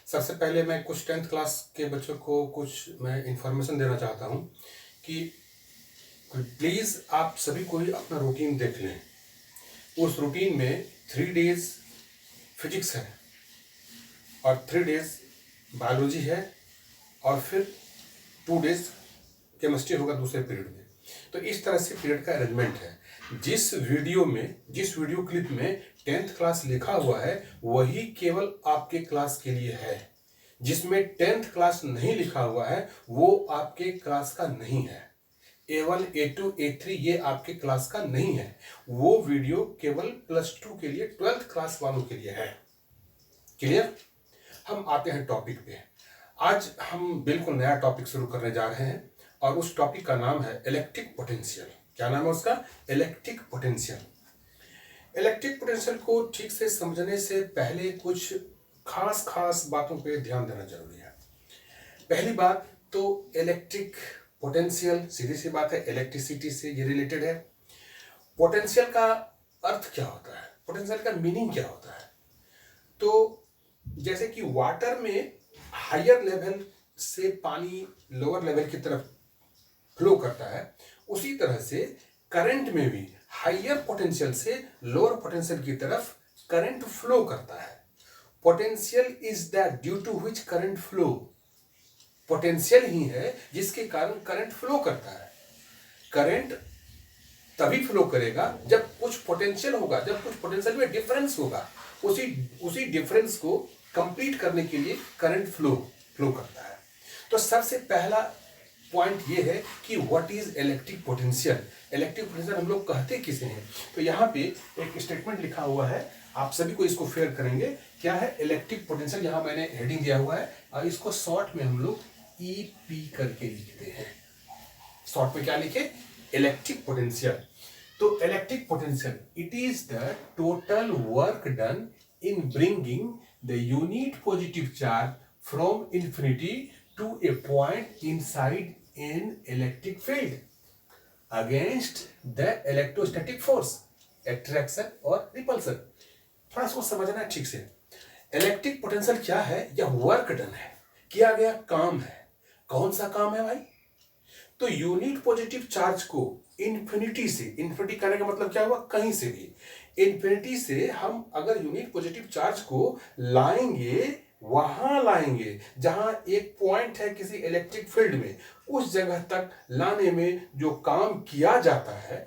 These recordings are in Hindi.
सबसे पहले मैं कुछ 10th क्लास के बच्चों को कुछ मैं इन्फॉर्मेशन देना चाहता हूँ कि प्लीज़ आप सभी कोई अपना रूटीन देख लें। उस रूटीन में 3 डेज़ फिजिक्स है और 3 डेज़ बायोलॉजी है और फिर 2 डेज़ केमिस्ट्री होगा दूसरे पीरियड में। तो इस तरह से पीरियड का अरेंजमेंट है। जिस वीडियो क्लिप में 10th क्लास लिखा हुआ है वही केवल आपके क्लास के लिए है। जिसमें 10th क्लास नहीं लिखा हुआ है वो आपके क्लास का नहीं है। A1 A2 A3 ये आपके क्लास का नहीं है। वो वीडियो केवल +2 के लिए 12th क्लास वालों के लिए है। क्लियर? हम आते हैं टॉपिक पे। आज हम बिल्कुल नया टॉपिक शुरू करने जा रहे हैं और उस टॉपिक का नाम है इलेक्ट्रिक पोटेंशियल। क्या नाम है उसका? Electric potential. इलेक्ट्रिक पोटेंशियल को ठीक से समझने से पहले कुछ खास बातों पे ध्यान देना जरूरी है। पहली बात तो इलेक्ट्रिक पोटेंशियल, सीधी सी बात है, इलेक्ट्रिसिटी से ये रिलेटेड है। पोटेंशियल का अर्थ क्या होता है, पोटेंशियल का मीनिंग क्या होता है? तो जैसे कि वाटर में हायर लेवल से पानी लोअर लेवल की तरफ फ्लो करता है, उसी तरह से करंट में भी हायर पोटेंशियल से लोअर पोटेंशियल की तरफ करंट फ्लो करता है। Potential is that due to which current flow. Potential ही है जिसके कारण करंट फ्लो करता है। करंट तभी फ्लो करेगा जब कुछ पोटेंशियल होगा, जब कुछ पोटेंशियल में डिफरेंस होगा। उसी डिफरेंस को कंप्लीट करने के लिए करंट फ्लो करता है। तो सबसे पहला पॉइंट ये है कि what is electric potential. Electric potential हम लोग कहते किसे हैं? तो यहाँ पे एक स्टेटमेंट लिखा हुआ है, आप सभी को इसको फेयर करेंगे। क्या है इलेक्ट्रिक पोटेंशियल? यहाँ मैंने हेडिंग दिया हुआ है और इसको शॉर्ट में हम लोग EP करके लिखते हैं। शॉर्ट में क्या लिखे? Electric potential. तो electric potential it is the total work done in bringing the unit positive charge from infinity to a point inside an electric field against the electrostatic force, attraction और रिपल्सन। थोड़ा सा समझना है ठीक से। इलेक्ट्रिक पोटेंशियल क्या है? यह वर्क डन है, किया गया काम है। कौन सा काम है भाई? तो यूनिट पॉजिटिव चार्ज को इंफिनिटी से, इंफिनिटी करने का मतलब क्या हुआ? कहीं से भी। इंफिनिटी से हम अगर यूनिट पॉजिटिव चार्ज को लाएंगे, वहां लाएंगे जहां एक पॉइंट है किसी इलेक्ट्रिक फील्ड में, उस जगह तक लाने में जो काम किया जाता है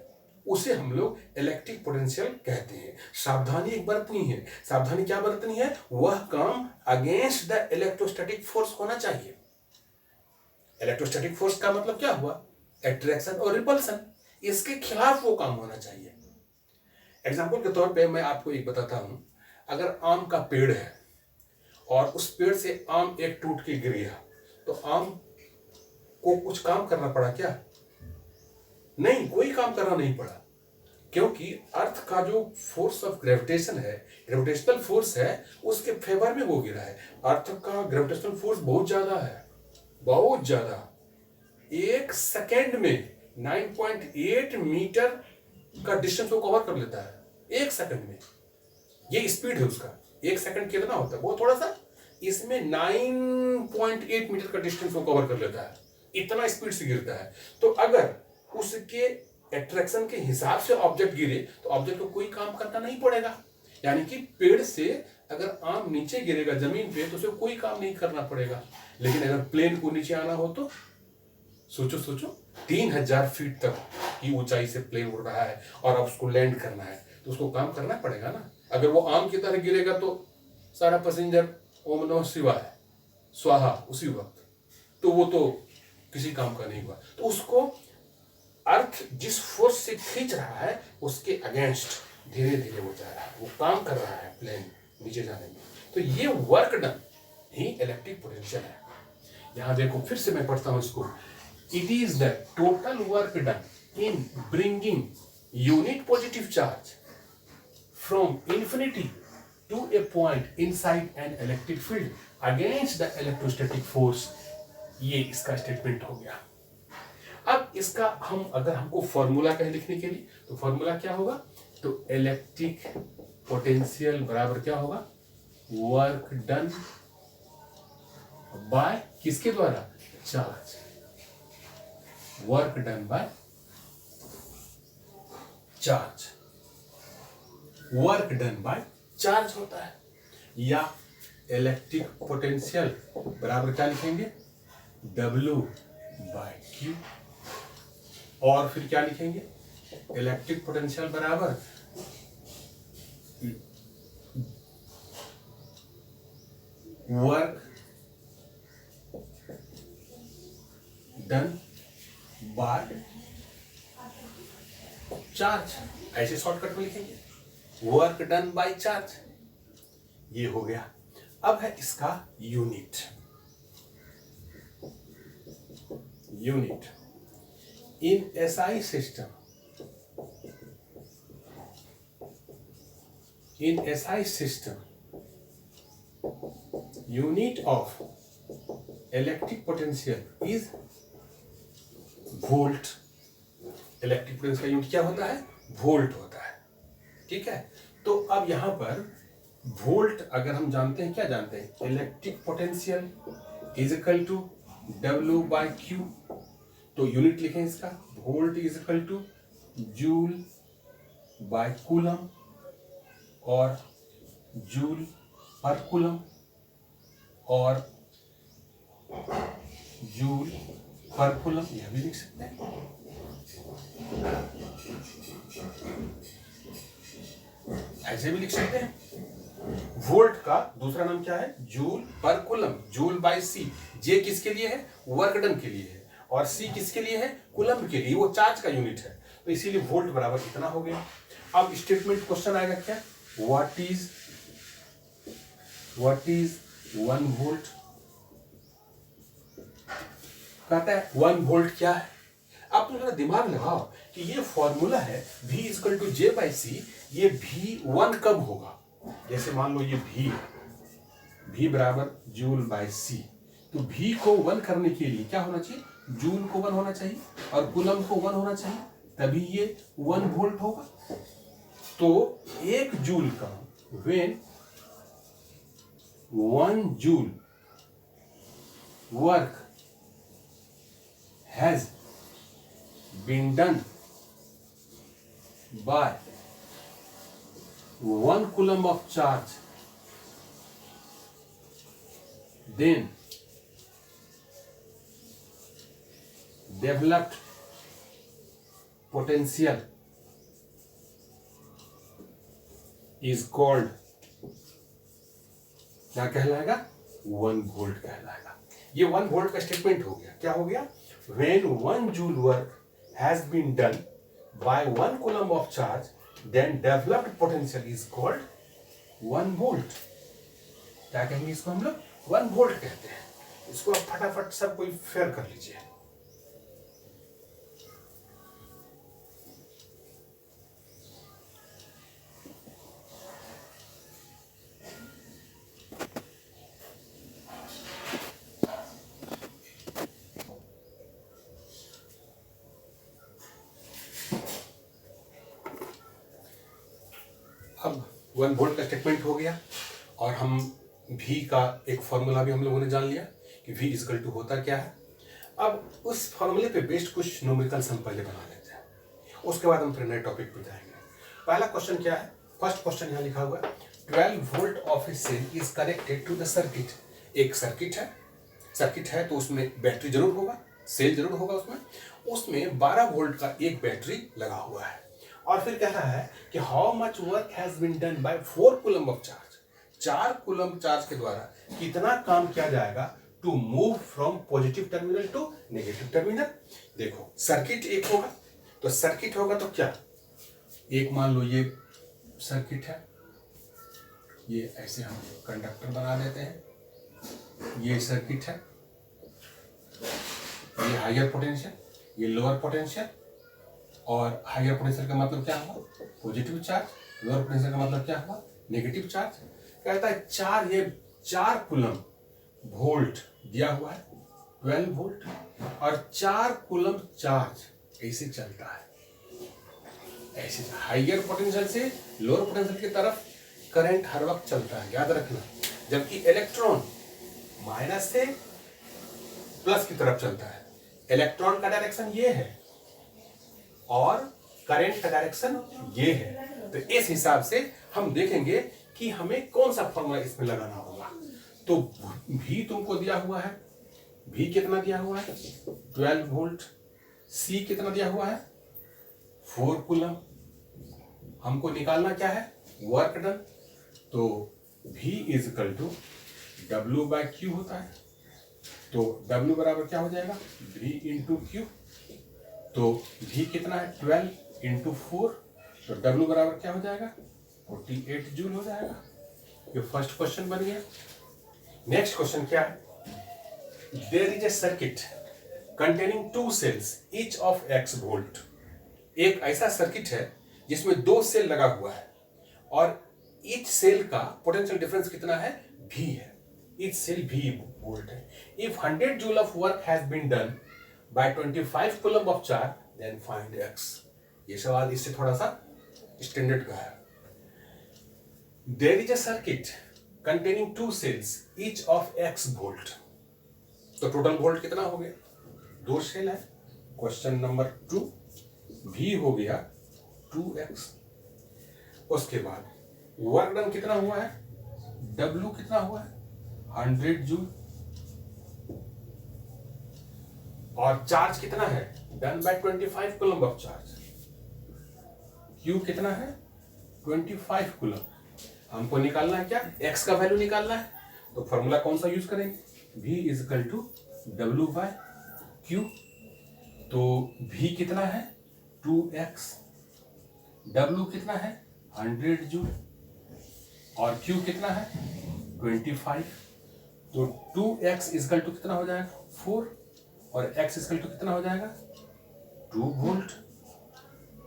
उसे हम लोग इलेक्ट्रिक पोटेंशियल कहते हैं। सावधानी एक बरतनी है। सावधानी क्या बरतनी है? वह काम अगेंस्ट द इलेक्ट्रोस्टैटिक फोर्स होना चाहिए। इलेक्ट्रोस्टैटिक फोर्स का मतलब क्या हुआ? अट्रैक्शन और रिपल्सन। इसके खिलाफ वो काम होना चाहिए। एग्जांपल के तौर पे मैं आपको एक बताता हूं। अगर आम का पेड़ है और उस पेड़ से आम एक टूट के गिर गया, तो आम को कुछ काम करना पड़ा क्या? नहीं, कोई काम करना नहीं पड़ा, क्योंकि अर्थ का जो फोर्स ऑफ ग्रेविटेशन है, ग्रेविटेशनल फोर्स है, उसके फेवर में वो गिरा है। अर्थ का ग्रेविटेशनल फोर्स बहुत ज्यादा है, बहुत ज्यादा। एक सेकेंड में 9.8 मीटर का डिस्टेंस वो कवर कर लेता है एक सेकंड में। ये स्पीड है उसका। एक सेकंड कितना होता है? वो थोड़ा सा, इसमें 9.8 मीटर का डिस्टेंस वो कवर कर लेता है। इतना स्पीड से गिरता है। तो अगर उसके अट्रैक्शन के हिसाब से ऑब्जेक्ट गिरे तो ऑब्जेक्ट को कोई काम करना नहीं पड़ेगा। यानी कि पेड़ से अगर आम नीचे गिरेगा जमीन पे तो उसे कोई काम नहीं करना पड़ेगा। लेकिन अगर प्लेन को नीचे आना हो तो सोचो 3000 फीट तक की ऊंचाई से प्लेन उड़ रहा है और अब उसको लैंड करना है तो उसको काम करना पड़ेगा ना। अगर वो आम की तरह गिरेगा तो सारा पैसेंजर ओम नमः शिवाय स्वाहा उसी वक्त, तो वो तो किसी काम का नहीं हुआ। तो उसको अर्थ जिस फोर्स से खींच रहा है उसके अगेंस्ट धीरे धीरे वो जा रहा है, वो काम कर रहा है प्लेन नीचे जाने में। तो ये वर्क डन ही इलेक्ट्रिक पोटेंशियल है। यहां देखो, फिर से मैं पढ़ता हूं इसको। It is the total work done in bringing unit positive charge from infinity to a point inside an electric field against the electrostatic force. ये इसका स्टेटमेंट हो गया। अब इसका अगर हमको फॉर्मूला कहे लिखने के लिए तो फॉर्मूला क्या होगा? तो इलेक्ट्रिक पोटेंशियल बराबर क्या होगा? वर्क डन बाय किसके द्वारा? Charge. Work done by charge, work done by charge होता है। या इलेक्ट्रिक पोटेंशियल बराबर क्या लिखेंगे? W by Q। और फिर क्या लिखेंगे? इलेक्ट्रिक पोटेंशियल बराबर वर्क डन बाय चार्ज। ऐसे शॉर्टकट में लिखेंगे, वर्क डन बाय चार्ज। ये हो गया। अब है इसका unit. Unit in SI system, in SI system, unit of electric potential is volt। Electric potential का यूनिट क्या होता है? वोल्ट होता है। ठीक है, तो अब यहां पर वोल्ट अगर हम जानते हैं, क्या जानते हैं? Electric potential is equal to W by Q। तो यूनिट लिखें इसका, volt is equal to joule by coulomb और जूल पर कूलम और जूल पर कूलम, यह भी लिख सकते हैं। ऐसे भी लिख सकते हैं। वोल्ट का दूसरा नाम क्या है? जूल पर coulomb. Joule by C. J किसके लिए है? वर्क डन के लिए है। और सी किसके लिए है? कूलम के लिए। वो चार्ज का यूनिट है, तो इसीलिए वोल्ट बराबर कितना हो गया। अब स्टेटमेंट क्वेश्चन आएगा क्या? What is 1 volt? कहता है 1 वोल्ट क्या है। आप तो थोड़ा दिमाग लगाओ कि ये फॉर्मूला है V equal to J by C. ये V 1 कब होगा? जैसे मान लो ये V है, V बराबर जूल बाई सी। तो V को 1 करने के लिए क्या होना चाहिए? जूल को 1 होना चाहिए और कूलम को 1 होना चाहिए, तभी ये 1 वोल्ट होगा। तो 1 जूल का when 1 joule work has been done by 1 coulomb of charge, then developed potential is called, क्या कहलाएगा? 1 वोल्ट कहलाएगा। ये 1 वोल्ट का स्टेटमेंट हो गया। क्या हो गया? When 1 joule work has been done by 1 coulomb of charge, then developed potential is called 1 volt। क्या कहेंगे इसको हम लोग? 1 वोल्ट कहते हैं। इसको आप फटाफट सब कोई फेयर कर लीजिए। अब 1 वोल्ट का स्टेटमेंट हो गया और हम V का एक फॉर्मूला भी हम लोगों ने जान लिया कि V इक्वल टू होता क्या है। अब उस फॉर्मूले पे बेस्ड कुछ न्यूमेरिकल्स हम पहले बना लेते हैं, उसके बाद हम फिर नए टॉपिक पे जाएंगे। पहला क्वेश्चन क्या है? फर्स्ट क्वेश्चन यहाँ लिखा हुआ है 12 volt of a cell is connected to the circuit. एक सर्किट है तो उसमें बैटरी जरूर होगा, सेल जरूर होगा, उसमें 12 वोल्ट का एक बैटरी लगा हुआ है। और फिर कह रहा है कि how much work has been done by 4 coulomb of charge. 4 coulomb charge के द्वारा कितना काम किया जाएगा to move from positive terminal to negative terminal. देखो सर्किट एक होगा, तो सर्किट होगा तो क्या, एक मान लो ये सर्किट है, ये ऐसे हम कंडक्टर बना देते हैं, ये सर्किट है, ये हायर पोटेंशियल, ये लोअर पोटेंशियल। और हायर पोटेंशियल का मतलब क्या हुआ? Positive charge. लोअर पोटेंशियल का मतलब क्या हुआ? Negative charge. कहता है ये 4 कूलम वोल्ट दिया हुआ है, 12 वोल्ट, और 4 कूलम चार्ज ऐसे चलता है, ऐसे हायर पोटेंशियल से लोअर पोटेंशियल की तरफ करंट हर वक्त चलता है, याद रखना। जबकि इलेक्ट्रॉन माइनस से प्लस की तरफ चलता है, इलेक्ट्रॉन का डायरेक्शन ये है और करंट का डायरेक्शन ये है। तो इस हिसाब से हम देखेंगे कि हमें कौन सा फॉर्मूला इसमें लगाना होगा। तो भी तुमको दिया हुआ है, भी कितना दिया हुआ है 12 वोल्ट, सी कितना दिया हुआ है 4 कूलम। हमको निकालना क्या है वर्क डन। तो V is equal to W by Q होता है। तो W बराबर क्या हो जाएगा V इंटू क्यू। तो V कितना है 12 इंटू 4, तो W बराबर क्या हो जाएगा 48 जूल हो जाएगा। ये फर्स्ट क्वेश्चन बन गया। नेक्स्ट क्वेश्चन क्या है, there is a circuit containing 2 cells each of x volt. एक ऐसा सर्किट है जिसमें 2 सेल लगा हुआ है और ईच सेल का पोटेंशियल डिफरेंस कितना है V है, ईच सेल V वोल्ट है। If 100 joule of work has been done by 25 coulomb of charge then find x। ये सवाल इससे थोड़ा सा स्टैंडर्ड का है। There is a circuit containing 2 cells each of x volt. तो टोटल वोल्ट कितना हो गया 2 सेल है। क्वेश्चन नंबर 2 V हो गया 2x। उसके बाद वर्क डन कितना हुआ है W कितना हुआ है 100 जूल और चार्ज कितना है done by 25 coulomb of charge. Q कितना है 25 कूलम। हमको निकालना है क्या x का वैल्यू निकालना है। तो फॉर्मूला कौन सा यूज करेंगे V is equal to W by Q. तो V कितना है 2x, W कितना है 100 जूल और Q कितना है 25। तो 2x इक्वल टू कितना हो जाएगा 4 और x इक्वल टू कितना हो जाएगा 2 वोल्ट।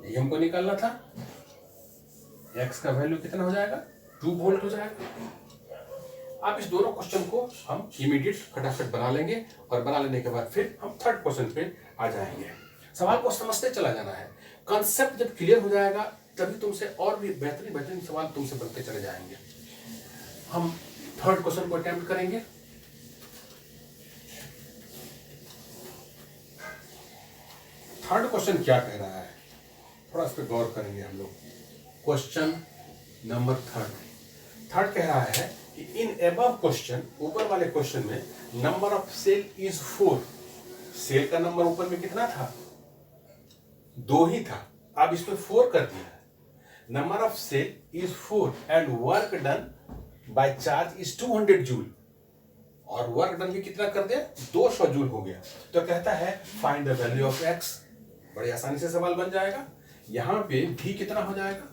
ये हमको निकालना था। x का वैल्यू कितना हो जाएगा 2 वोल्ट हो जाएगा। अब इस दोनों क्वेश्चन को हम इमीडिएट फटाफट बना लेंगे और बना लेने के बाद फिर हम थर्ड क्वेश्चन पे आ जाएंगे। सवाल को समझते चला जाना है। कॉन्सेप्ट जब क्लियर हो जाएगा तभी तुमसे और भी बेहतरीन सवाल तुमसे बनते चले जाएंगे। हम थर्ड क्वेश्चन को अटेम्प्ट करेंगे। थर्ड क्वेश्चन क्या कह रहा है थोड़ा इस पर गौर करेंगे हम लोग। क्वेश्चन नंबर थर्ड कह रहा है कि इन अबव क्वेश्चन, ऊपर वाले क्वेश्चन में number of cell is 4। Cell का नंबर ऊपर में कितना था 2 ही था, अब इसमें 4 कर दिया है। Number of cell is 4 and work done by charge is 200 joule और वर्क डन भी कितना कर दिया 200 जूल हो गया। तो कहता है find the value of x। बड़ी आसानी से सवाल बन जाएगा। यहां पे v कितना हो जाएगा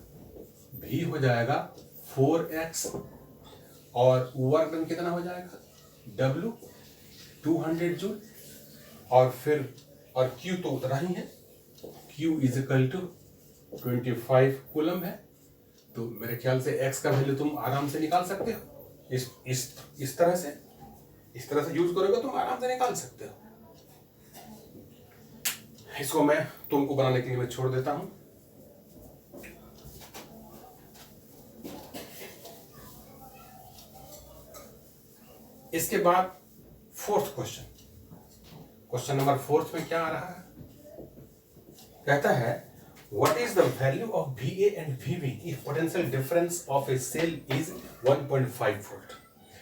v हो जाएगा 4x और वर्क डन कितना हो जाएगा w 200 जूल और फिर और q तो उतना ही है, q is equal to 25 coulomb है। तो मेरे ख्याल से x का वैल्यू तुम आराम से निकाल सकते हो। इस तरह से यूज करोगे तुम आराम से निकाल सकते हो। इसको मैं तुमको बनाने के लिए मैं छोड़ देता हूं। इसके बाद फोर्थ क्वेश्चन नंबर 4 में क्या आ रहा है, कहता है what is the value of VA and VB if potential difference of a cell is 1.5 volt.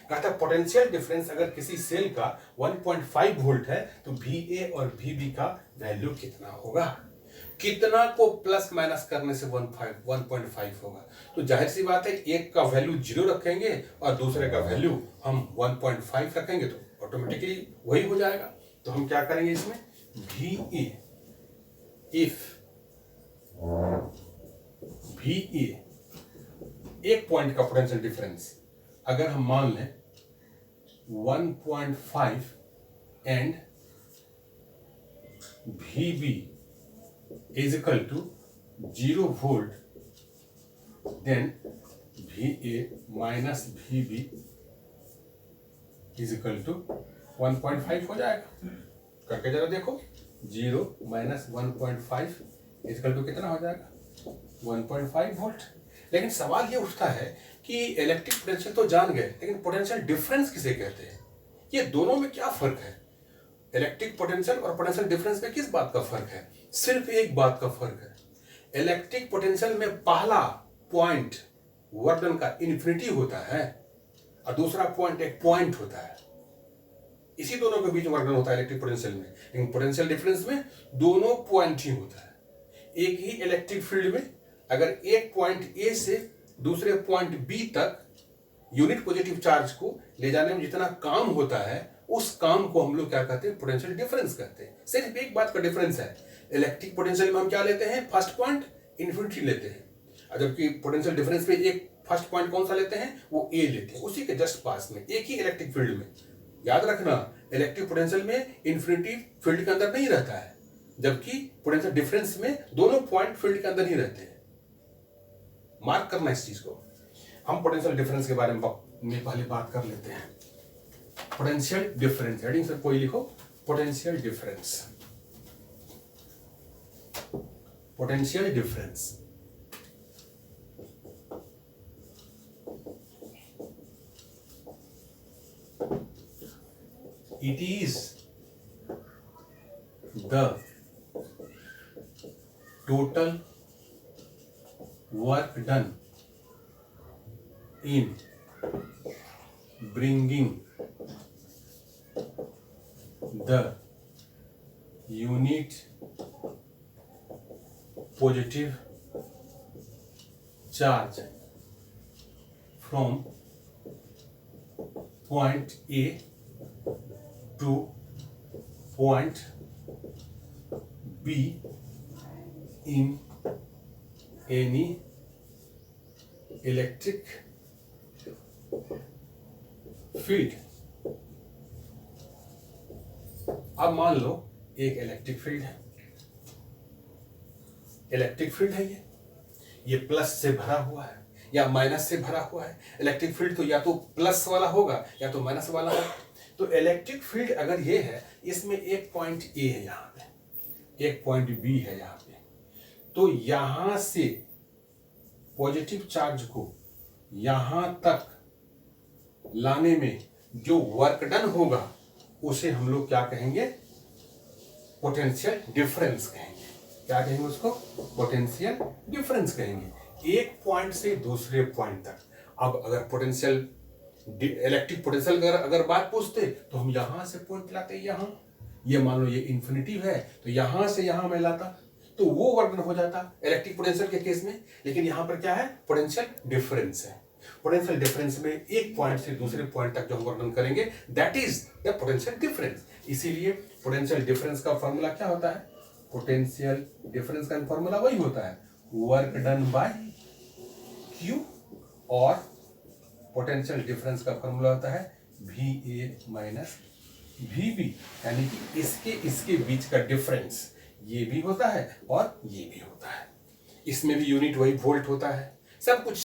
कहता है पोटेंशियल डिफरेंस अगर किसी सेल का 1.5 वोल्ट है तो VA और VB का वैल्यू कितना होगा। कितना को प्लस माइनस करने से 1.5 होगा। तो जाहिर सी बात है एक का वैल्यू 0 रखेंगे और दूसरे का वैल्यू हम 1.5 रखेंगे तो ऑटोमेटिकली वही हो जाएगा। तो हम क्या करेंगे इसमें VA इफ VA एक पॉइंट का पोटेंशियल डिफरेंस अगर हम मान लें 1.5 and VB is equal to 0 volt, then VA minus VB is equal to 1.5 हो जाएगा। करके जरा देखो 0 minus 1.5 is equal to कितना हो जाएगा 1.5 वोल्ट। लेकिन सवाल ये उठता है कि इलेक्ट्रिक पोटेंशियल तो जान गए लेकिन पोटेंशियल डिफरेंस किसे कहते हैं, ये दोनों में क्या फर्क है। इलेक्ट्रिक पोटेंशियल और पोटेंशियल डिफरेंस में किस बात का फर्क है? सिर्फ एक बात का फर्क है। इलेक्ट्रिक पोटेंशियल में पहला पॉइंट वर्क डन का इन्फिनिटी होता है और दूसरा पॉइंट एक पॉइंट होता है। इसी दोनों के बीच वर्क डन होता है इलेक्ट्रिक पोटेंशियल में। लेकिन पोटेंशियल डिफरेंस में दोनों पॉइंट ही होता है। एक ही इलेक्ट्रिक फील्ड में अगर एक पॉइंट ए से दूसरे पॉइंट बी तक यूनिट पॉजिटिव चार्ज को ले जाने में जितना काम होता है, उस काम को हम लोग क्या कहते हैं? पोटेंशियल डिफरेंस कहते हैं। सिर्फ एक बात का डिफरेंस है, इलेक्ट्रिक पोटेंशियल में हम क्या लेते हैं? फर्स्ट पॉइंट इन्फिनिटी लेते हैं, जबकि पोटेंशियल डिफरेंस में एक फर्स्ट पॉइंट कौन सा लेते हैं? वो ए लेते हैं, उसी के जस्ट पास में, एक ही इलेक्ट्रिक फील्ड में। याद रखना, इलेक्ट्रिक पोटेंशियल में इन्फिनिटी फील्ड के अंदर नहीं रहता है, जबकि पोटेंशियल डिफरेंस में दोनों पॉइंट फील्ड के अंदर ही रहते हैं। मार्क करना इस चीज को। हम पोटेंशियल डिफरेंस के बारे में पहले बात कर लेते हैं। पोटेंशियल डिफरेंस, हेडिंग से कोई लिखो, potential difference. Potential difference it is the total work done in bringing the unit positive charge from point A to point B in any electric field। अब मान लो एक इलेक्ट्रिक फील्ड है, इलेक्ट्रिक फील्ड है, ये प्लस से भरा हुआ है या माइनस से भरा हुआ है। इलेक्ट्रिक फील्ड तो या तो प्लस वाला होगा या तो माइनस वाला होगा। तो इलेक्ट्रिक फील्ड अगर ये है, इसमें एक पॉइंट ए है, यहां पे एक पॉइंट बी है यहां पे, तो यहां से पॉजिटिव चार्ज को यहां तक लाने में जो वर्क डन होगा उसे हम लोग क्या कहेंगे? पोटेंशियल डिफरेंस कहेंगे। क्या कहेंगे उसको? पोटेंशियल डिफरेंस कहेंगे, एक पॉइंट से दूसरे पॉइंट तक। अब अगर पोटेंशियल इलेक्ट्रिक पोटेंशियल अगर बात पूछते तो हम यहां से पॉइंट लाते, यहां, ये मान लो ये इन्फिनिटी है तो यहां से यहां मैं लाता, तो वो वर्क डन हो जाता इलेक्ट्रिक पोटेंशियल के केस में। लेकिन यहां पर क्या है? पोटेंशियल डिफरेंस है। पोटेंशियल डिफरेंस में एक पॉइंट से दूसरे पॉइंट तक जो हम वर्क डन करेंगे, that is the potential difference. इसीलिए पोटेंशियल डिफरेंस का फॉर्मूला क्या होता है? पोटेंशियल डिफरेंस का फॉर्मूला वही होता है, वर्क डन बाय क्यू, और पोटेंशियल डिफरेंस का फॉर्मूला होता है VA माइनस VB, यानी कि इसके बीच का डिफरेंस ये भी होता है और ये भी होता है। इसमें भी यूनिट वही वोल्ट होता है, सब कुछ